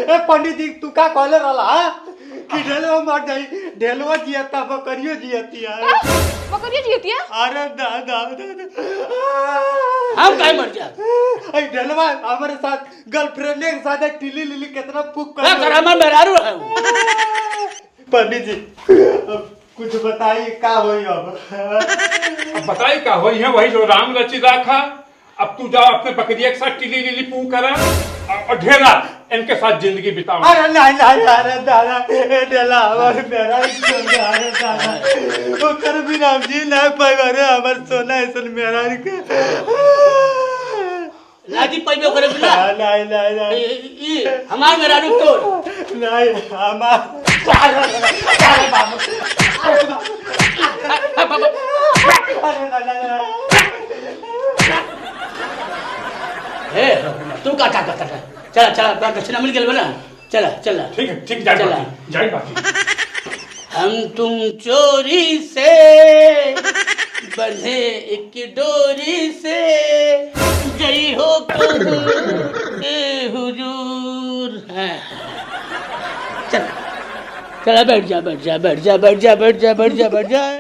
ए पंडित जी तू का कहले रहला हां कि ढेलवा मर जाई ढेलवा जियता बकरियो जियती है बकरिया जीती है अरे दादा हम काहे मर जा ए ढेलवा हमारे साथ गर्लफ्रेंड के साथ टिली लिली कितना पुक कर कर हमर मेहरारू है पंडित जी अब कुछ बताइए क्या होई अब बताई क्या होई है वही जो राम रचि रखा। अब तू जा अपने बकरिया के साथ टिली लिली पू करा और ढेला इनके साथ जिंदगी बिताओ। अरे नहीं अरे दादा ए ढेला हमारे मेरा अरे दादा ओकर बिना जी नहीं पाई अरे हमर सोना ऐसन मेरा के लाजी पैबे करे बिना नहीं ई हमार मेहरारू तोड़ नहीं हमार अरे बाबू ए तू का करता है चला चला दक्षिणा मिल गेल ना चला ठीक जाए बाकी हम तुम चोरी से बंधे एक डोरी से गई हो हुजूर चला बैठ जा